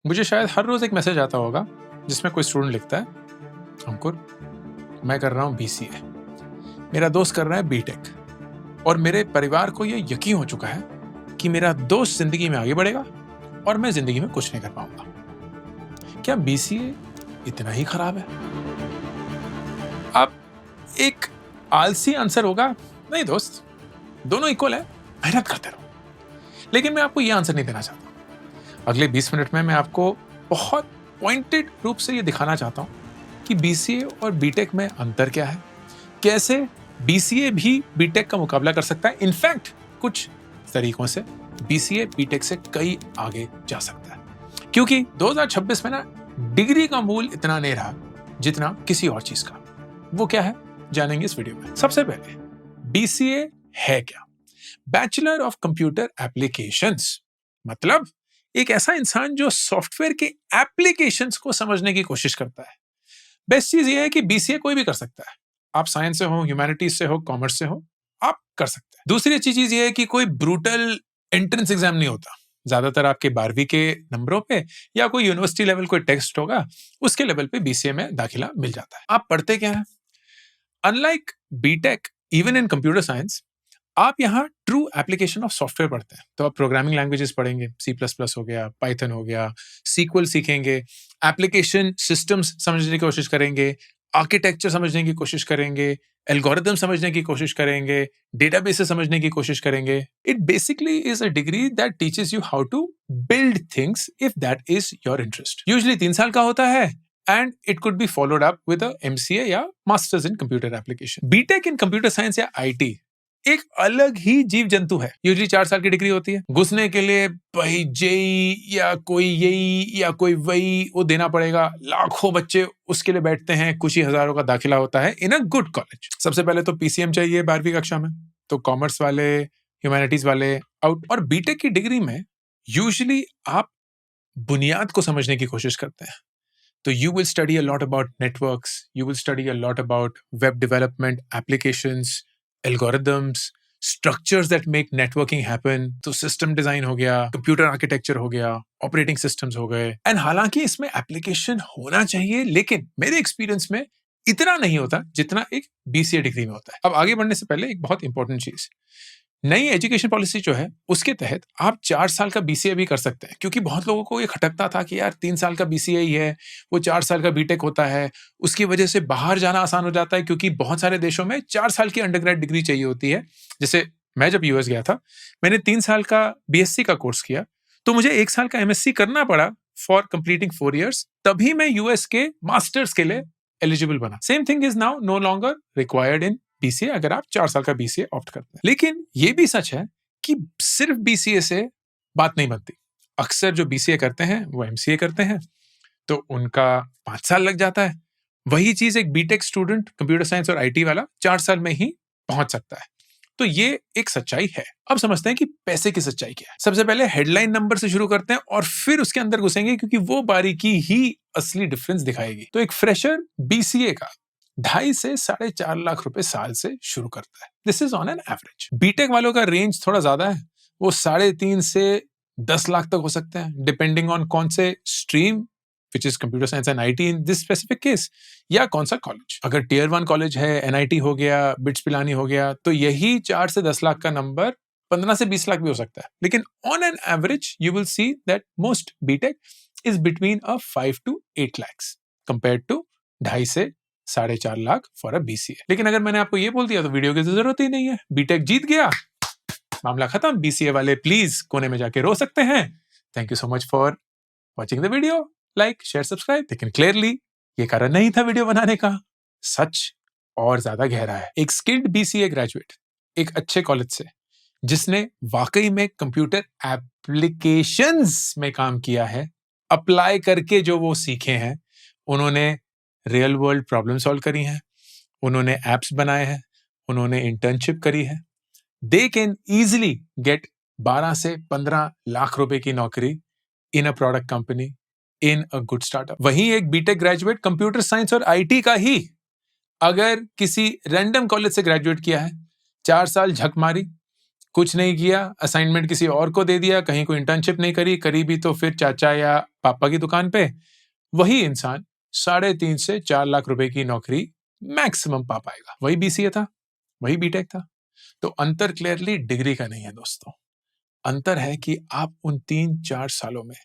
मुझे शायद हर रोज एक मैसेज आता होगा जिसमें कोई स्टूडेंट लिखता है, अंकुर मैं कर रहा हूँ BCA, मेरा दोस्त कर रहा है B.Tech और मेरे परिवार को ये यकीन हो चुका है कि मेरा दोस्त जिंदगी में आगे बढ़ेगा और मैं जिंदगी में कुछ नहीं कर पाऊंगा। क्या BCA इतना ही खराब है? अब एक आलसी आंसर होगा, नहीं दोस्त, दोनों इक्वल है, मेहनत करते रहो। लेकिन मैं आपको ये आंसर नहीं देना चाहता। अगले 20 मिनट में मैं आपको बहुत पॉइंटेड रूप से ये दिखाना चाहता हूं कि BCA और B.Tech में अंतर क्या है, कैसे BCA भी B.Tech का मुकाबला कर सकता है। इनफैक्ट कुछ तरीकों से BCA B.Tech से कई आगे जा सकता है, क्योंकि 2026 में ना डिग्री का मूल्य इतना नहीं रहा जितना किसी और चीज का। वो क्या है जानेंगे इस वीडियो में। सबसे पहले BCA है क्या? बैचलर ऑफ कंप्यूटर एप्लीकेशंस, मतलब एक ऐसा इंसान जो सॉफ्टवेयर के एप्लीकेशंस को समझने की कोशिश करता है। बेस्ट चीज ये है कि BCA कोई भी कर सकता है, आप साइंस से हो, ह्यूमैनिटीज से हो, कॉमर्स से हो, आप कर सकते हैं। दूसरी अच्छी चीज ये है कि कोई ब्रूटल एंट्रेंस एग्जाम नहीं होता। ज्यादातर आपके 12वीं के नंबरों पे या कोई यूनिवर्सिटी लेवल कोई टेस्ट होगा, उसके लेवल पे BCA में दाखिला मिल जाता है। आप पढ़ते क्या है? Unlike B.Tech, even in computer science, आप यहाँ ट्रू एप्लीकेशन ऑफ सॉफ्टवेयर पढ़ते हैं। तो आप प्रोग्रामिंग लैंग्वेजेस पढ़ेंगे, C++ हो गया, पाइथन हो गया, SQL सीखेंगे, एप्लीकेशन सिस्टम्स समझने की कोशिश करेंगे, आर्किटेक्चर समझने की कोशिश करेंगे, एल्गोरिथम समझने की कोशिश करेंगे, डेटाबेसेस समझने की कोशिश करेंगे। It basically is a degree that teaches you how to build things if that is your interest. Usually 3 साल का होता है and it could be followed up with a MCA या Masters in Computer Application. B.Tech in Computer Science या IT एक अलग ही जीव जंतु है। यूजुअली 4 साल की डिग्री होती है। घुसने के लिए भाई JEE या कोई यही या कोई वही वो देना पड़ेगा। लाखों बच्चे उसके लिए बैठते हैं, कुछ ही हजारों का दाखिला होता है इन अ गुड कॉलेज। सबसे पहले तो PCM चाहिए 12वीं कक्षा में, तो कॉमर्स वाले, ह्यूमैनिटीज वाले आउट। और B.Tech की डिग्री में यूजुअली आप बुनियाद को समझने की कोशिश करते हैं। So you will study a lot about networks, you will study a lot about web development, applications, algorithms, structures that make networking happen. तो system design हो गया, computer architecture हो गया, operating systems हो गए। And हालांकि इसमें application होना चाहिए, लेकिन मेरे experience में इतना नहीं होता जितना एक BCA डिग्री में होता है। अब आगे बढ़ने से पहले एक बहुत इंपॉर्टेंट चीज, नई एजुकेशन पॉलिसी जो है उसके तहत आप 4 साल का BCA भी कर सकते हैं, क्योंकि बहुत लोगों को ये खटकता था कि यार 3 साल का BCA ही है, वो 4 साल का B.Tech होता है, उसकी वजह से बाहर जाना आसान हो जाता है, क्योंकि बहुत सारे देशों में 4 साल की अंडरग्रेड डिग्री चाहिए होती है। जैसे मैं जब US गया था, मैंने 3 साल का BSc का कोर्स किया, तो मुझे 1 साल का MSc करना पड़ा फॉर कंप्लीटिंग 4 years, तभी मैं US के मास्टर्स के लिए एलिजिबल बना। Same thing is now no longer required in BCA अगर आप 4 साल का BCA ऑप्ट करते हैं। लेकिन ये भी सच है कि सिर्फ BCA से बात नहीं बनती। अक्सर जो BCA करते हैं वो MCA करते हैं, तो उनका 5 साल लग जाता है। वही चीज एक B.Tech स्टूडेंट कंप्यूटर साइंस और IT वाला 4 साल में ही पहुंच सकता है। तो ये एक सच्चाई है। अब समझते हैं कि पैसे की सच्चाई क्या है। सबसे पहले हेडलाइन नंबर से शुरू करते हैं और फिर उसके अंदर घुसेंगे, क्योंकि वो बारीकी ही असली डिफरेंस दिखाएगी। तो एक फ्रेशर BCA का 2.5 से 4.5 लाख रुपए साल से शुरू करता है। This is on an average. B.Tech वालों का रेंज थोड़ा ज्यादा है, वो 3.5 से 10 लाख तक हो सकते हैं, डिपेंडिंग ऑन कौन से stream, which is computer science and IT in this specific case, या कौन सा कॉलेज। अगर Tier 1 कॉलेज है, NIT हो गया, बिट्स पिलानी हो गया, तो यही 4 से 10 लाख का नंबर 15 से 20 लाख भी हो सकता है। लेकिन on an average you will see that most B.Tech is between 5 to 8 lakhs compare to 2.5 से 4.5 लाख फॉर अ BCA। लेकिन अगर मैंने आपको ये बोल दिया तो वीडियो की जरूरत ही नहीं है। B.Tech जीत गया, मामला खत्म। BCA वाले प्लीज कोने में जाके रो सकते हैं। Thank you so much for watching the video, like share subscribe. लेकिन क्लियरली ये कारण नहीं था वीडियो बनाने का, सच और ज्यादा गहरा है। एक स्किल्ड BCA ग्रेजुएट एक अच्छे कॉलेज से, जिसने वाकई में कंप्यूटर एप्लीकेशंस में काम किया है, अप्लाई करके जो वो सीखे हैं, उन्होंने रियल वर्ल्ड प्रॉब्लम सॉल्व करी हैं, उन्होंने एप्स बनाए हैं, उन्होंने इंटर्नशिप करी है, दे कैन इजिली गेट 12 से 15 लाख रुपए की नौकरी in a product company, in a good startup. वहीं एक B.Tech ग्रेजुएट कंप्यूटर साइंस और IT का ही अगर किसी रैंडम कॉलेज से ग्रेजुएट किया है, 4 साल झक मारी, कुछ नहीं किया, असाइनमेंट किसी और को दे दिया, कहीं कोई इंटर्नशिप नहीं करी, करी भी तो फिर चाचा या पापा की दुकान पे, वही इंसान 3.5 से 4 लाख रुपए की नौकरी मैक्सिमम पा पाएगा। वही बीसीए था, वही बीटेक था। तो अंतर क्लियरली डिग्री का नहीं है दोस्तों, अंतर है कि आप उन 3-4 सालों में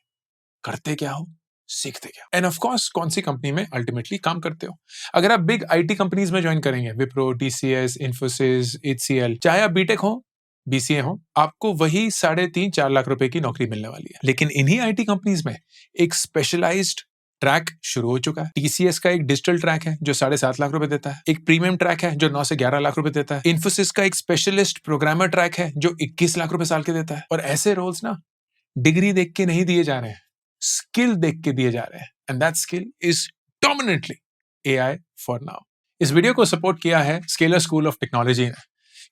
करते क्या हो, सीखते क्या, एंड ऑफ कोर्स कौन सी कंपनी में अल्टीमेटली काम करते हो। अगर आप बिग आईटी कंपनीज में ज्वाइन करेंगे, विप्रो, टीसीएस, इन्फोसिस, एचसीएल, चाहे आप बीटेक हो, बीसीए हो, आपको वही 3.5-4 लाख रुपए की नौकरी मिलने वाली है। लेकिन इन्हीं आईटी कंपनीज में एक स्पेशलाइज्ड ट्रैक शुरू हो चुका है। टीसीएस का एक डिजिटल ट्रैक है जो 7.5 लाख रुपए देता है, एक प्रीमियम ट्रैक है जो 9 से 11 लाख रुपए देता है, इन्फोसिस का एक स्पेशलिस्ट प्रोग्रामर ट्रैक है जो 21 लाख रुपए साल के देता है। और ऐसे रोल्स ना डिग्री देख के नहीं दिए जा रहे हैं, स्किल देख के दिए जा रहे हैं, and that skill is dominantly AI for now. इस वीडियो को सपोर्ट किया है स्केलर स्कूल ऑफ टेक्नोलॉजी ने,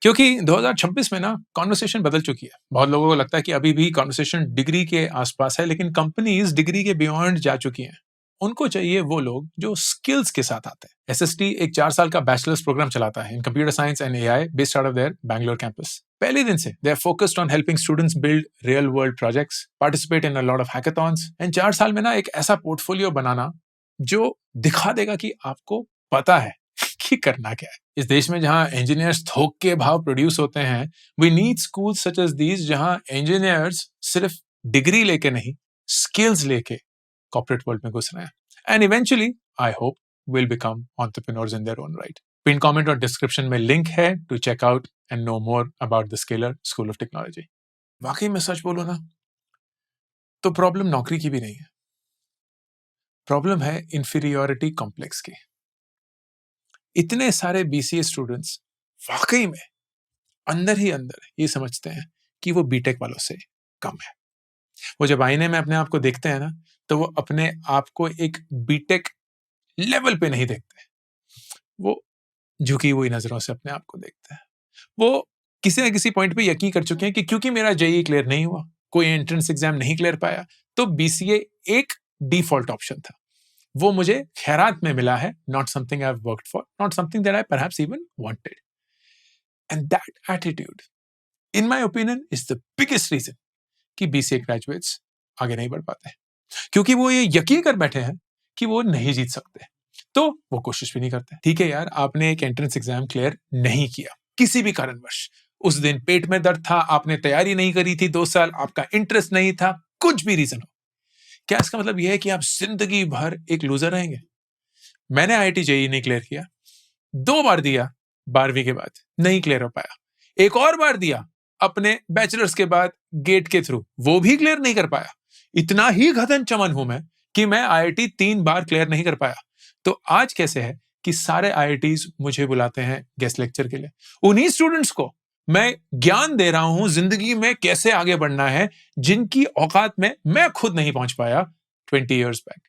क्योंकि 2026 में ना कॉन्वर्सेशन बदल चुकी है। बहुत लोगों को लगता है कि अभी भी कॉन्वर्सेशन डिग्री के आसपास है, लेकिन कंपनीज डिग्री के बियॉन्ड जा चुकी हैं। उनको चाहिए वो लोग जो स्किल्स के साथ आते हैं। एसएसटी एक 4 साल का बैचलर्स प्रोग्राम चलाता है in computer science and AI based out of their Bangalore campus. पहले दिन से they are focused on helping students build real world projects, participate in a lot of hackathons, and 4 साल में ना एक ऐसा पोर्टफोलियो बनाना जो दिखा देगा कि आपको पता है कि करना क्या है। इस देश में जहां इंजीनियर्स थोक के भाव प्रोड्यूस होते हैं, we need schools such as these जहां इंजीनियर्स सिर्फ डिग्री लेके नहीं, स्किल्स लेके कॉर्पोरेट वर्ल्ड में घुस रहे हैं, and eventually I hope will become entrepreneurs in their own right. Pin comment और डिस्क्रिप्शन में लिंक है to check out and know more about the Scaler School of Technology. वाकई में सच बोलो ना तो प्रॉब्लम नौकरी की भी नहीं है, प्रॉब्लम है इंफीरियोरिटी कॉम्प्लेक्स की। इतने सारे बीसीए स्टूडेंट्स वाकई में अंदर ही अंदर ये समझते हैं कि वो बीटेक वालों से कम है। वो जब आईने में अपने आप को देखते हैं ना, तो वो अपने आप को एक बीटेक लेवल पे नहीं देखते, वो झुकी हुई नजरों से अपने आप को देखते हैं। वो किसी ना किसी पॉइंट पे यकीन कर चुके हैं कि क्योंकि मेरा जेईई क्लियर नहीं हुआ, कोई एंट्रेंस एग्जाम नहीं क्लियर पाया, तो बीसीए एक डिफॉल्ट ऑप्शन था। वो मुझे खैरात में मिला है, not something I have worked for, not something that I perhaps even wanted. And that attitude in my opinion is the biggest reason कि बीसीए ग्रेजुएट्स आगे नहीं बढ़ पाते, क्योंकि वो ये यकीन कर बैठे हैं कि वो नहीं जीत सकते, तो वो कोशिश भी नहीं करते। ठीक है यार, आपने एक एंट्रेंस एग्जाम क्लियर नहीं किया किसी भी कारणवश, उस दिन पेट में दर्द था, आपने तैयारी नहीं करी थी 2 साल, आपका इंटरेस्ट नहीं था, कुछ भी रीजन हो, क्या इसका मतलब यह है कि आप जिंदगी भर एक लूजर रहेंगे? मैंने आईआईटी जेईई नहीं क्लियर किया, 2 बार दिया 12वीं के बाद, नहीं क्लियर हो पाया, एक और बार दिया अपने बैचलर्स के बाद गेट के थ्रू, वो भी क्लियर नहीं कर पाया। इतना ही घदन चमन हूं मैं कि मैं आईआईटी 3 बार क्लियर नहीं कर पाया। तो आज कैसे है कि सारे आईआईटीज मुझे बुलाते हैं गेस्ट लेक्चर के लिए, उन्हीं स्टूडेंट्स को मैं ज्ञान दे रहा हूं जिंदगी में कैसे आगे बढ़ना है, जिनकी औकात में मैं खुद नहीं पहुंच पाया 20 years back.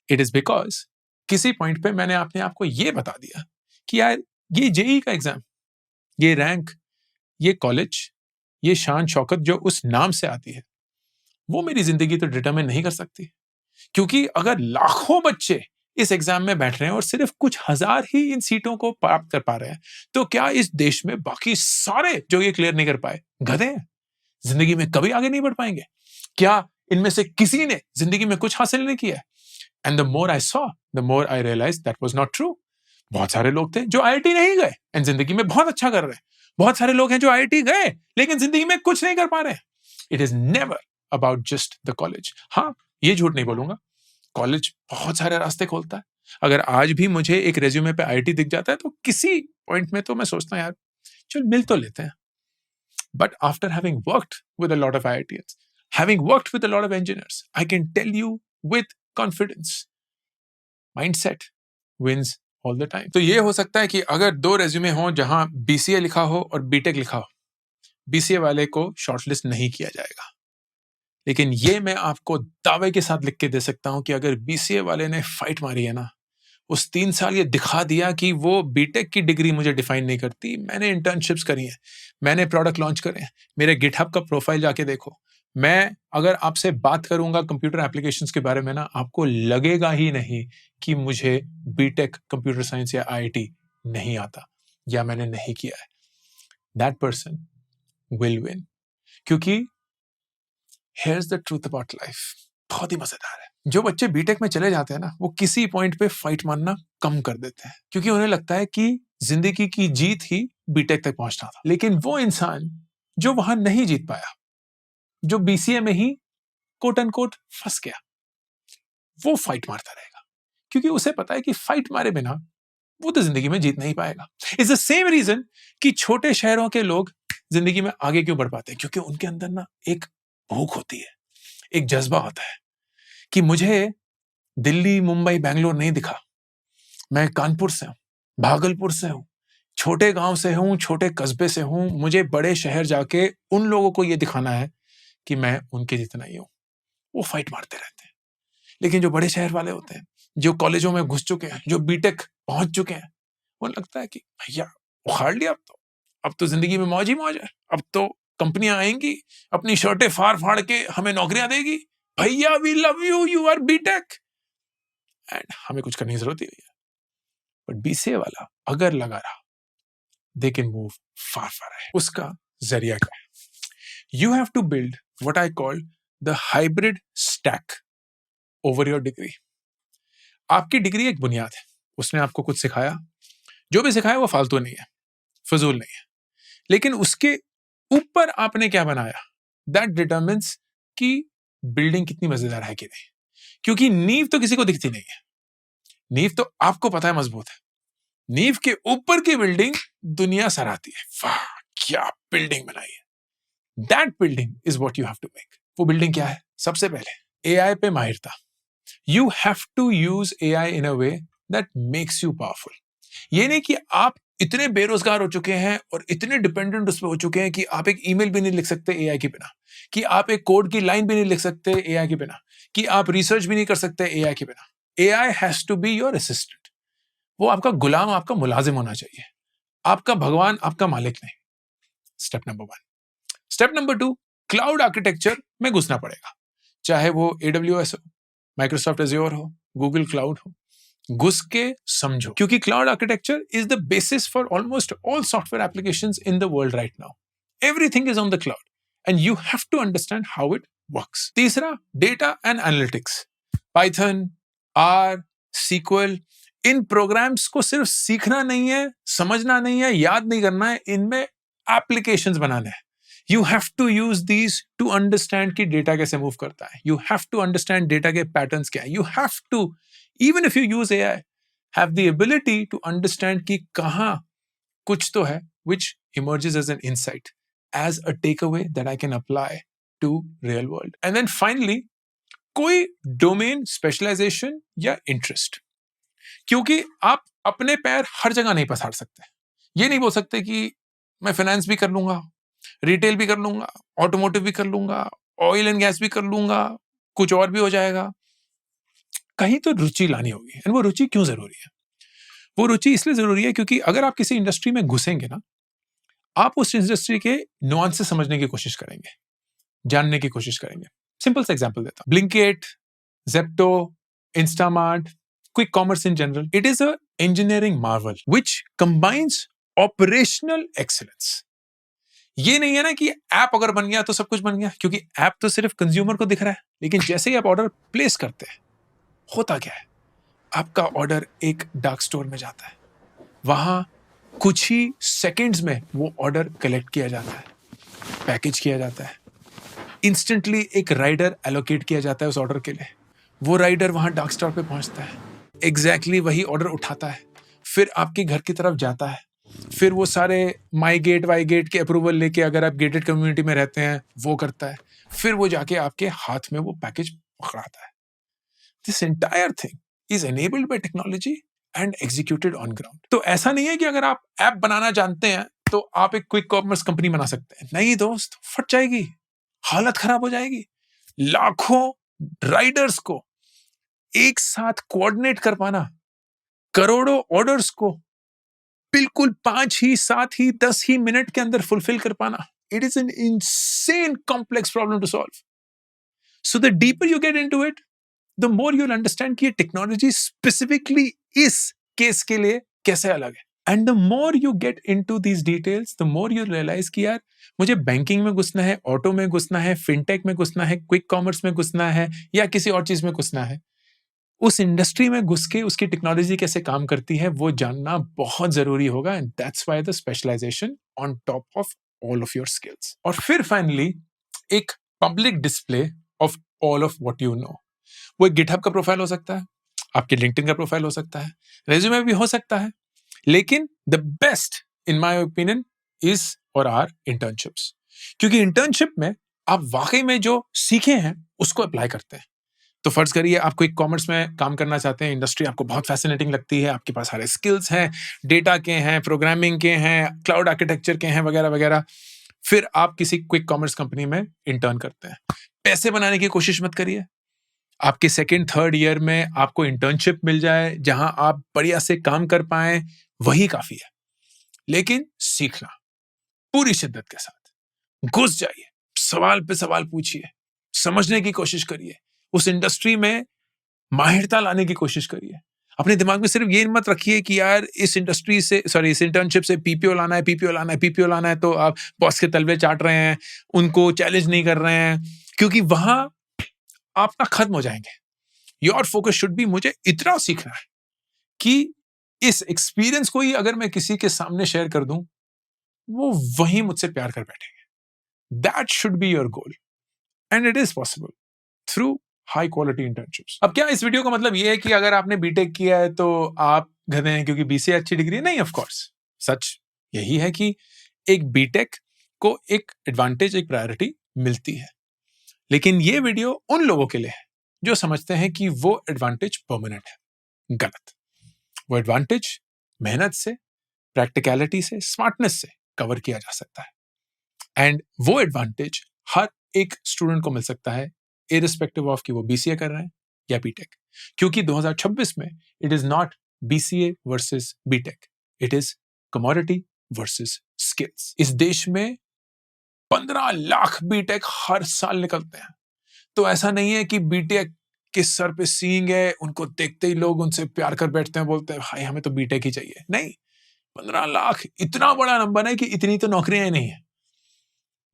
It is because किसी पॉइंट पे मैंने अपने आप को यह बता दिया कि यार ये जेईई का एग्जाम, ये रैंक, ये कॉलेज, ये शान शौकत जो उस नाम से आती है, वो मेरी जिंदगी तो डिटरमिन नहीं कर सकती। क्योंकि अगर लाखों बच्चे इस एग्जाम में बैठ रहे हैं और सिर्फ कुछ हजार ही इन सीटों को प्राप्त कर पा रहे हैं, तो क्या इस देश में बाकी सारे जो ये क्लियर नहीं कर पाए गधे हैं, जिंदगी में कभी आगे नहीं बढ़ पाएंगे? क्या इनमें से किसी ने जिंदगी में कुछ हासिल नहीं किया? And the more I saw, the more I realise that was not true. बहुत सारे लोग थे जो आईआईटी नहीं गए एंड जिंदगी में बहुत अच्छा कर रहे हैं। बहुत सारे लोग हैं जो आईआईटी गए लेकिन जिंदगी में कुछ नहीं कर पा रहे हैं। It is never about just the college. हाँ, ये झूठ नहीं बोलूंगा, कॉलेज बहुत सारे रास्ते खोलता है। अगर आज भी मुझे एक रेज्यूमे पे आईआईटी दिख जाता है तो किसी पॉइंट में तो मैं सोचता हूं यार चल मिल तो लेते हैं। But after having worked with a lot of IITians, having worked with a lot of engineers, I can tell you with confidence, mindset wins all the time. तो ये हो सकता है कि अगर 2 रेज्यूमे हो जहां बीसीए लिखा हो और बीटेक लिखा हो, बीसीए वाले को शॉर्टलिस्ट नहीं किया जाएगा। लेकिन ये मैं आपको दावे के साथ लिख के दे सकता हूं कि अगर बीसीए वाले ने फाइट मारी है ना, उस 3 साल ये दिखा दिया कि वो बीटेक की डिग्री मुझे डिफाइन नहीं करती, मैंने इंटर्नशिप्स करी हैं, मैंने प्रोडक्ट लॉन्च करे हैं, मेरे गिटहब का प्रोफाइल जाके देखो, मैं अगर आपसे बात करूंगा कंप्यूटर एप्लीकेशंस के बारे में ना, आपको लगेगा ही नहीं कि मुझे बीटेक कंप्यूटर साइंस या आईआईटी नहीं आता या मैंने नहीं किया है। That person will win. क्योंकि here's the truth about life. बहुत ही मजेदार है। जो बच्चे बीटेक में चले जाते हैं ना, वो किसी पॉइंट पे फाइट मारना कम कर देते हैं, क्योंकि उन्हें लगता है कि जिंदगी की जीत ही बीटेक तक पहुंचना था। लेकिन वो इंसान जो वहां नहीं जीत पाया, जो बीसीए में ही कोट एंड कोट फंस गया, वो फाइट मारता रहेगा, क्योंकि उसे पता है कि फाइट मारे बिना वो तो जिंदगी में जीत नहीं पाएगा। इट्स द सेम रीजन कि छोटे शहरों के लोग जिंदगी में आगे क्यों बढ़ पाते हैं, क्योंकि उनके अंदर ना एक भूख होती है, एक जज्बा होता है कि मुझे दिल्ली, मुंबई, बैंगलोर नहीं दिखा, मैं कानपुर से हूं, भागलपुर से हूं, छोटे गांव से हूं, छोटे कस्बे से हूं, मुझे बड़े शहर जाके उन लोगों को यह दिखाना है कि मैं उनके जितना ही हूं। वो फाइट मारते रहते हैं। लेकिन जो बड़े शहर वाले होते हैं, जो कॉलेजों में घुस चुके हैं, जो बीटेक पहुंच चुके हैं, वो लगता है कि भैया उखाड़ लिया, अब तो जिंदगी में मौज ही मौज है, अब तो कंपनियां आएंगी, अपनी शर्टें फाड़ फाड़ के हमें नौकरियां देगी, भैया we love you, you are BTech, and हमें कुछ करने की जरूरत ही नहीं है। बट बीसीए वाला अगर लगा रहा, दे कैन मूव फार फार है। उसका जरिया क्या है? You have to build what I call the hybrid stack over your degree. आपकी डिग्री एक बुनियाद है, उसने आपको कुछ सिखाया, जो भी सिखाया वो फालतू नहीं है, फजूल नहीं है, लेकिन उसके ऊपर आपने क्या बनाया, दैट डिटरमिन्स कि बिल्डिंग कितनी मजेदार है कि नहीं। क्योंकि नींव तो किसी को दिखती नहीं है, नींव तो आपको पता है मजबूत है, नींव के ऊपर की बिल्डिंग दुनिया सराहती है, वाह क्या बिल्डिंग बनाई है। That building is what you have to make. वो बिल्डिंग क्या है? सबसे पहले एआई पे माहिरता। You have to use AI in a way that makes you powerful. ये नहीं कि आप इतने बेरोजगार हो चुके हैं और इतने डिपेंडेंट उस पर हो चुके हैं कि आप एक ईमेल भी नहीं लिख सकते एआई के बिना, कि आप एक कोड की लाइन भी नहीं लिख सकते एआई के बिना, कि आप रिसर्च भी नहीं कर सकते एआई के बिना। AI has to be your assistant. वो आपका गुलाम, आपका मुलाजिम होना चाहिए, आपका भगवान, आपका मालिक नहीं। Step number 1। Step number 2, cloud architecture में घुसना पड़ेगा, चाहे वो AWS हो, माइक्रोसॉफ्ट एज्योर हो, गूगल क्लाउड हो, घुस के समझो, क्योंकि cloud architecture is the basis for almost all software applications in the world right now. Everything is on the cloud and you have to understand how it works. तीसरा, data and analytics, Python, R, SQL, इन programs को सिर्फ सीखना नहीं है, समझना नहीं है, याद नहीं करना है, इनमें एप्लीकेशंस बनाने हैं। You have to use these to understand कि डेटा कैसे मूव करता है। You have to understand data के पैटर्न्स क्या है। You have to, even if you use AI, have the ability to understand कि कहाँ कुछ तो है which emerges as an insight, as a takeaway that I can apply to real world. And then finally, कोई domain specialization या interest, क्योंकि आप अपने पैर हर जगह नहीं पसार सकते। ये नहीं बोल सकते कि मैं फाइनेंस भी कर लूंगा, रिटेल भी कर लूंगा, ऑटोमोटिव भी कर लूंगा, ऑयल एंड गैस भी कर लूंगा, कुछ और भी हो जाएगा। कहीं तो रुचि लानी होगी। एंड वो रुचि क्यों जरूरी है? वो रुचि इसलिए जरूरी है क्योंकि अगर आप किसी इंडस्ट्री में घुसेंगे ना, आप उस इंडस्ट्री के नुआंसेस समझने की कोशिश करेंगे, जानने की कोशिश करेंगे। सिंपल सा एग्जांपल देता हूं, Blinkit, Zepto, Instamart, quick commerce in general, it is a engineering Marvel which combines operational excellence. ये नहीं है ना कि ऐप अगर बन गया तो सब कुछ बन गया, क्योंकि ऐप तो सिर्फ कंज्यूमर को दिख रहा है, लेकिन जैसे ही आप ऑर्डर प्लेस करते हैं, होता क्या है, आपका ऑर्डर एक डार्क स्टोर में जाता है, वहां कुछ ही सेकंड्स में वो ऑर्डर कलेक्ट किया जाता है, पैकेज किया जाता है, इंस्टेंटली एक राइडर एलोकेट किया जाता है उस ऑर्डर के लिए, वो राइडर वहां डार्क स्टोर पे पहुंचता है, एग्जैक्टली वही ऑर्डर उठाता है, फिर आपके घर की तरफ जाता है, फिर वो सारे माई गेट वाई गेट के अप्रूवल लेके, अगर आप गेटेड कम्युनिटी में रहते हैं, वो करता है, फिर वो जाके आपके हाथ में वो पैकेज पकड़ाता है। This entire thing is enabled bye technology and executed on ground. तो ऐसा नहीं है कि अगर आप ऐप बनाना जानते हैं तो आप एक क्विक कॉमर्स कंपनी बना सकते हैं। नहीं दोस्त, फट जाएगी, हालत खराब हो जाएगी। लाखों राइडर्स को एक साथ कोऑर्डिनेट कर पाना, करोड़ों ऑर्डर्स को बिल्कुल 5 ही 7 ही 10 ही मिनट के अंदर फुलफिल कर पाना, it is an insane complex problem to solve. So the deeper you get into it, the more you will understand कि ये टेक्नोलॉजी स्पेसिफिकली इस केस के लिए कैसे अलग है। And the more you get into these details, the more you realise कि यार मुझे बैंकिंग में घुसना है, ऑटो में घुसना है, फिनटेक में घुसना है, क्विक कॉमर्स में घुसना है, या किसी और चीज में घुसना है। उस इंडस्ट्री में घुस के उसकी टेक्नोलॉजी कैसे काम करती है वो जानना बहुत जरूरी होगा, and that's why the specialisation on top of all of your skills. और फिर फाइनली एक public display of all of what you know. वो एक गिटहब का प्रोफाइल हो सकता है, आपके लिंक्डइन का प्रोफाइल हो सकता है, रेज्यूमे भी हो सकता है, लेकिन the best in my opinion is और आर इंटर्नशिप्स। क्योंकि इंटर्नशिप में आप वाकई में जो सीखे हैं उसको अप्लाई करते हैं। तो फर्ज करिए आप कोई कॉमर्स में काम करना चाहते हैं, इंडस्ट्री आपको बहुत फैसिनेटिंग लगती है, आपके पास सारे स्किल्स हैं, डेटा के हैं, प्रोग्रामिंग के हैं, क्लाउड आर्किटेक्चर के हैं, वगैरह वगैरह। फिर आप किसी क्विक कॉमर्स कंपनी में इंटर्न करते हैं। पैसे बनाने की कोशिश मत करिए। आपके सेकेंड थर्ड ईयर में आपको इंटर्नशिप मिल जाए जहां आप बढ़िया से काम कर पाए, वही काफी है। लेकिन सीखना पूरी शिद्दत के साथ, घुस जाइए, सवाल पे सवाल पूछिए, समझने की कोशिश करिए, उस इंडस्ट्री में माहिरता लाने की कोशिश करिए। अपने दिमाग में सिर्फ ये मत रखिए कि यार इस इंडस्ट्री से, सॉरी, इस इंटर्नशिप से पीपीओ लाना है, पीपीओ लाना है, पीपीओ लाना है, तो आप बॉस के तलवे चाट रहे हैं, उनको चैलेंज नहीं कर रहे हैं, क्योंकि वहां आप ना खत्म हो जाएंगे। योर फोकस शुड बी, मुझे इतना सीखना है कि इस एक्सपीरियंस को ही अगर मैं किसी के सामने शेयर कर दूं, वो वहीं मुझसे प्यार कर बैठेंगे। That should be your goal, and it is possible through high quality internships. अब क्या इस वीडियो का मतलब ये है कि अगर आपने बीटेक किया है तो आप गधे हैं क्योंकि बीसीए अच्छी डिग्री है? नहीं, ऑफ कोर्स। सच यही है कि एक बीटेक को एक एडवांटेज, एक प्रायोरिटी मिलती है, लेकिन ये वीडियो उन लोगों के लिए है जो समझते हैं कि वो एडवांटेज परमानेंट है। गलत। वो एडवांटेज मेहनत से, प्रैक्टिकलिटी से, स्मार्टनेस से कवर किया जा सकता है, एंड वो एडवांटेज हर एक स्टूडेंट को मिल सकता है, इररिस्पेक्टिव ऑफ कि वो बीसीए कर रहे हैं या बीटेक। क्योंकि 2026 में it is not BCA versus BTech, it is commodity versus skills. इस देश में 15 लाख बीटेक हर साल निकलते हैं, तो ऐसा नहीं है कि बीटेक के सर पे सींग है, उनको देखते ही लोग उनसे प्यार कर बैठते हैं, बोलते हैं भाई हमें तो बीटेक ही चाहिए। नहीं, 15 लाख इतना बड़ा नंबर है कि इतनी तो नौकरियां ही नहीं है।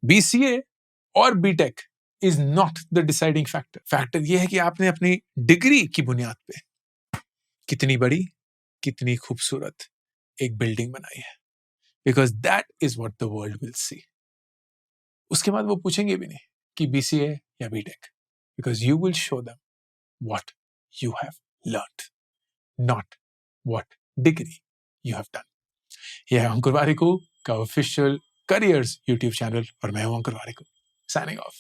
बीसीए और BTech is not the deciding factor. Factor यह है कि आपने अपनी डिग्री की बुनियाद पे कितनी बड़ी, कितनी खूबसूरत एक बिल्डिंग बनाई है, because that is what the world will see. उसके बाद वो पूछेंगे भी नहीं कि बीसीए या BTech, because you will show them what you have learned, not what degree you have done. यह है अंकुर वारिकू का ऑफिशियल करियर्स यूट्यूब चैनल, और मैं हूं अंकुर वारिकू, साइनिंग ऑफ।